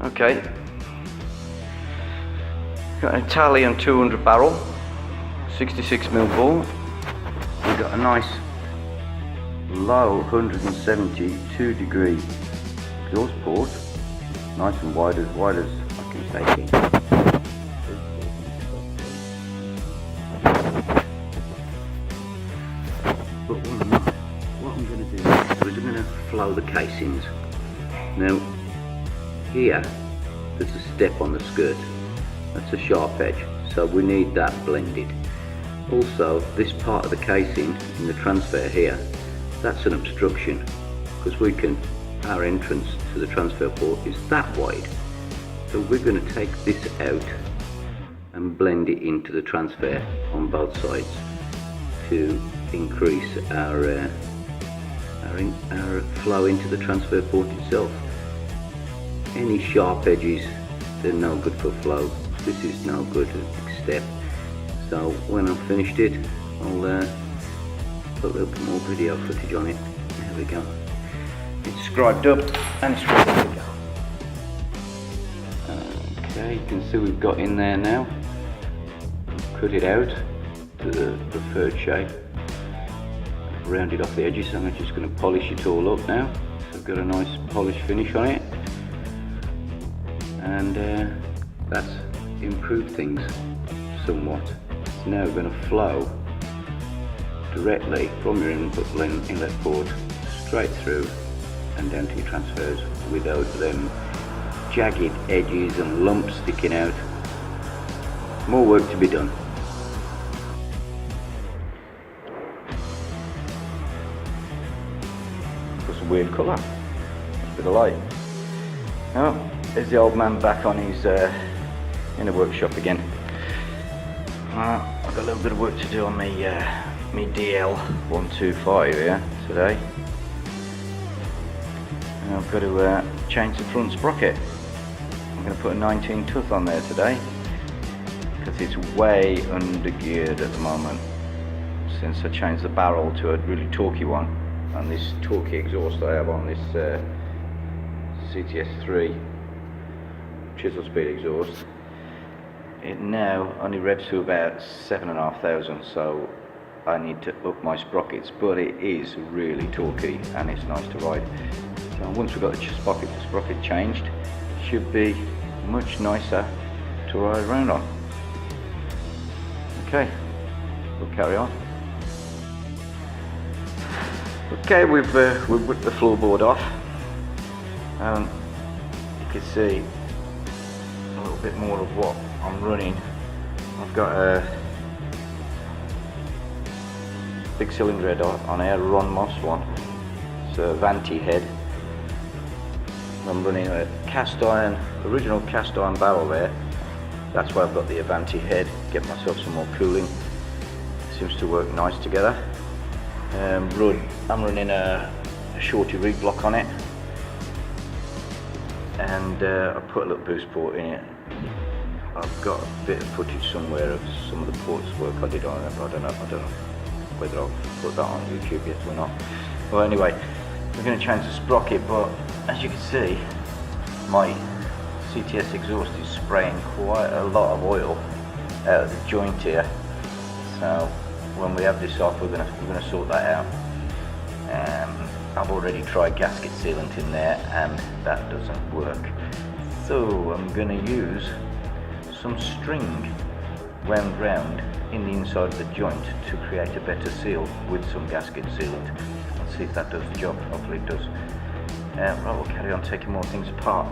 Okay, got an Italian 200 barrel, 66mm bore. We've got a nice low 172 degree exhaust port, nice and wide as I can take it. But what I'm going to do is I'm going to flow the casings. Now here there's a step on the skirt, that's a sharp edge, so we need that blended. Also this part of the casing in the transfer here, that's an obstruction because our entrance to the transfer port is that wide. So we're going to take this out and blend it into the transfer on both sides to increase our flow into the transfer port itself. Any sharp edges, they're no good for flow. This is no good step. So when I've finished it, I'll put a little bit more video footage on it. There we go. It's scribed up and it's ready to go. Okay, you can see we've got in there now. Cut it out to the preferred shape. Rounded off the edges, so I'm just going to polish it all up now. So I've got a nice polished finish on it, and that's improved things somewhat. It's now going to flow directly from your inlet port straight through and down to your transfers without them jagged edges and lumps sticking out. More work to be done. It's a weird colour. It's a bit of light. Oh, there's the old man back on his in the workshop again. I've got a little bit of work to do on my DL125 here today. And I've got to change the front sprocket. I'm going to put a 19 tooth on there today because it's way under geared at the moment since I changed the barrel to a really torquey one, and this torquey exhaust I have on this CTS3 chisel speed exhaust, it now only revs to about 7,500, so I need to up my sprockets, but it is really torquey and it's nice to ride. So once we've got the sprocket changed, it should be much nicer to ride around on. Okay, we'll carry on. Okay, we've whipped the floorboard off. You can see a little bit more of what I'm running. I've got a big cylinder head on here, Ron Moss one. It's a Vanti head. I'm running a original cast iron barrel there. That's why I've got the Avanti head. Get myself some more cooling. Seems to work nice together. I'm running a shorty rig block on it, and I put a little boost port in it. I've got a bit of footage somewhere of some of the ports work I did on it, but I don't know whether I'll put that on YouTube yet or not. Well, anyway, we're going to change the sprocket, but as you can see, my CTS exhaust is spraying quite a lot of oil out of the joint here. So when we have this off, we're going to sort that out. I've already tried gasket sealant in there and that doesn't work. So I'm going to use some string wound round in the inside of the joint to create a better seal with some gasket sealant. Let's see if that does the job. Hopefully it does. Right, we'll carry on taking more things apart.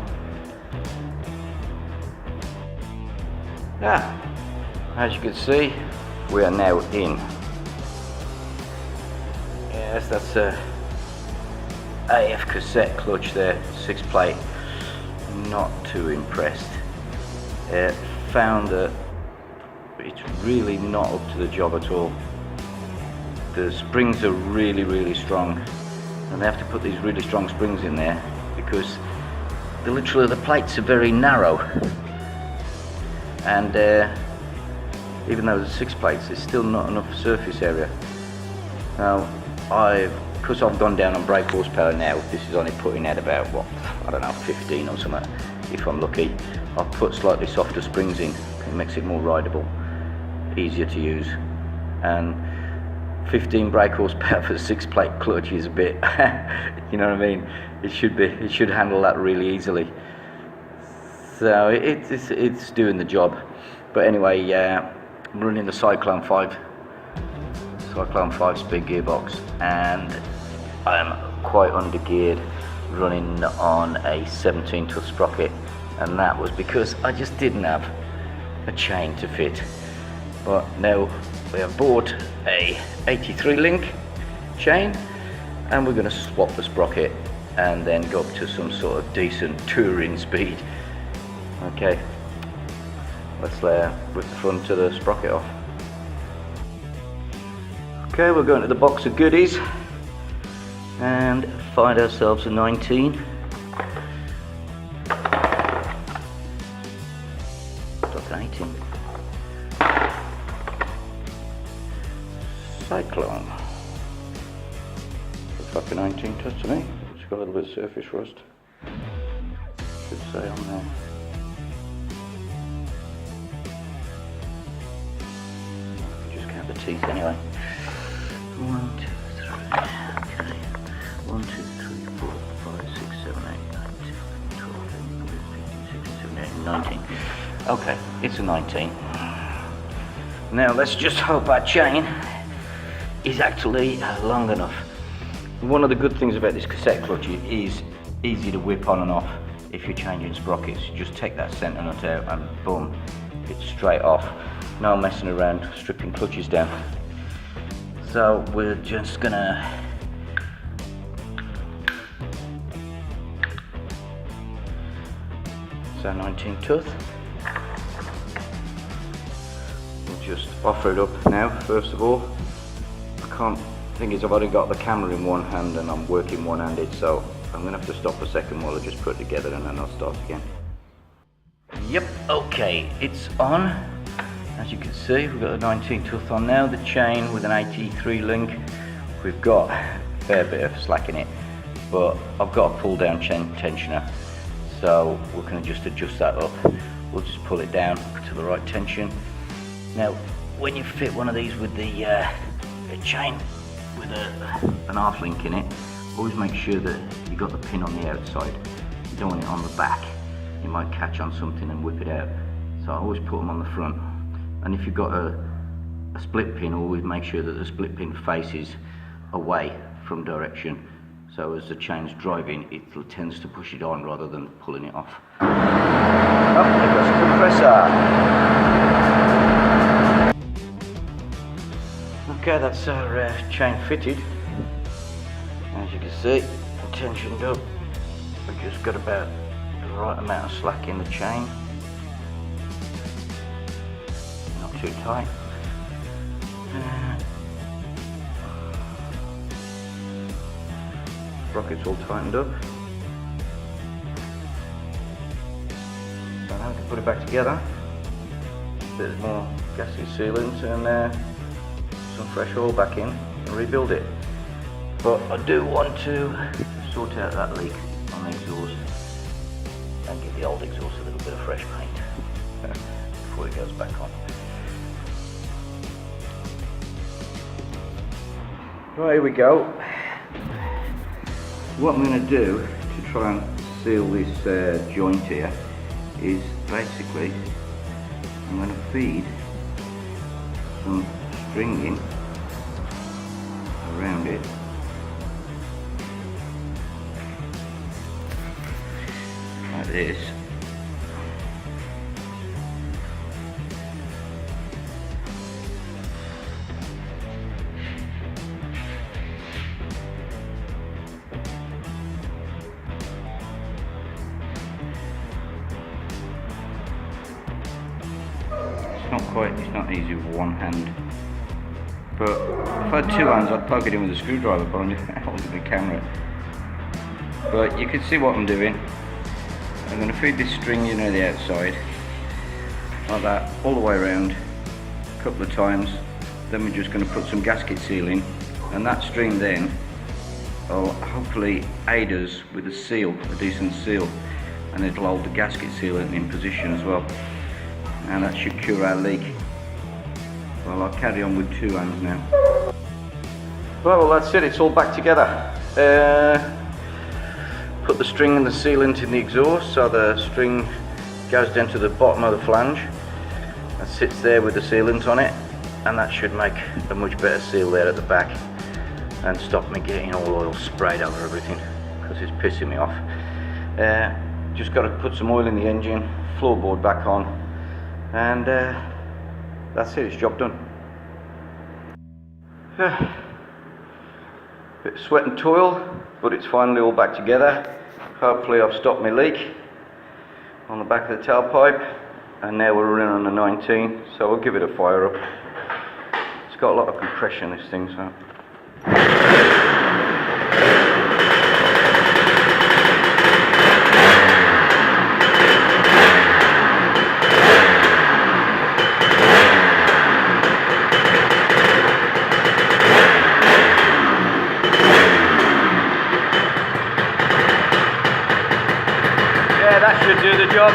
As you can see, we are now in. Yes, that's a AF cassette clutch there, 6 plate. Not too impressed. Found that it's really not up to the job at all. The springs are really strong, and they have to put these really strong springs in there because the plates are very narrow, and even though there's 6 plates, there's still not enough surface area. Now because I've gone down on brake horsepower now, this is only putting out about, what, I don't know, 15 or something. if I'm lucky. I'll put slightly softer springs in. It makes it more rideable, easier to use, and 15 brake horsepower for a 6-plate clutch is a bit, you know what I mean? It should handle that really easily. So it's doing the job. But anyway, I'm running the Cyclone 5-speed gearbox, and I'm quite undergeared, running on a 17-tooth sprocket, and that was because I just didn't have a chain to fit. But now we have bought a 83 link chain, and we're going to swap the sprocket and then go up to some sort of decent touring speed. Okay, let's rip the front of the sprocket off. Okay, we're going to the box of goodies and find ourselves a 19. Got an 18. Cyclone. Looks like a 19 tooth to me. It's got a little bit of surface rust. Should say on there. Just count the teeth anyway. 1, 2, 3. Okay. 1, 2, 3, 4, 5, 6, 7, 8, 9, 10, 12, 13, 14, 15, 16, 17, 18, 19. Okay, it's a 19. Now let's just hope our chain is actually long enough. One of the good things about this cassette clutch is easy to whip on and off if you're changing sprockets. You just take that centre nut out and boom, it's straight off. No messing around stripping clutches down. So we're just gonna so 19 tooth. We'll just offer it up now. First of all, thing is, I've only got the camera in one hand and I'm working one-handed, so I'm going to have to stop a second while I just put it together and then I'll start again. Yep, okay, it's on. As you can see, we've got the 19 tooth on now, the chain with an 83 link. We've got a fair bit of slack in it, but I've got a pull down chain tensioner, so we're going to just adjust that up. We'll just pull it down to the right tension. Now, when you fit one of these with the chain with an half link in it, always make sure that you got the pin on the outside. You don't want it on the back. You might catch on something and whip it out. So I always put them on the front. And if you've got a split pin, always make sure that the split pin faces away from direction. So as the chain's driving, it tends to push it on rather than pulling it off. Oh, there goes the compressor. Okay, that's our chain fitted. As you can see, tensioned up. We've just got about the right amount of slack in the chain. Not too tight. Sprocket's all tightened up. So now we can put it back together. A bit more gasket sealant and some fresh oil back in and rebuild it. But I do want to sort out that leak on the exhaust and give the old exhaust a little bit of fresh paint before it goes back on. Right, here we go. What I'm going to do to try and seal this joint here is basically I'm going to feed some stringing around it like this. It's not easy with one hand. But if I had two hands, I'd plug it in with a screwdriver, but I'm holding the camera. But you can see what I'm doing. I'm going to feed this string in the outside, like that, all the way around, a couple of times. Then we're just going to put some gasket seal in, and that string then will hopefully aid us with a seal, a decent seal. and it'll hold the gasket sealant in position as well, and that should cure our leak. Well, I'll carry on with 2 hands now. Well, that's it, it's all back together. Put the string and the sealant in the exhaust, so the string goes down to the bottom of the flange and sits there with the sealant on it, and that should make a much better seal there at the back and stop me getting all oil sprayed over everything, because it's pissing me off. Just got to put some oil in the engine, floorboard back on, and that's it, it's job done. Bit of sweat and toil, but it's finally all back together. Hopefully I've stopped my leak on the back of the tailpipe, and now we're running on the 19, so we'll give it a fire up. It's got a lot of compression, this thing, so. Yeah, that should do the job.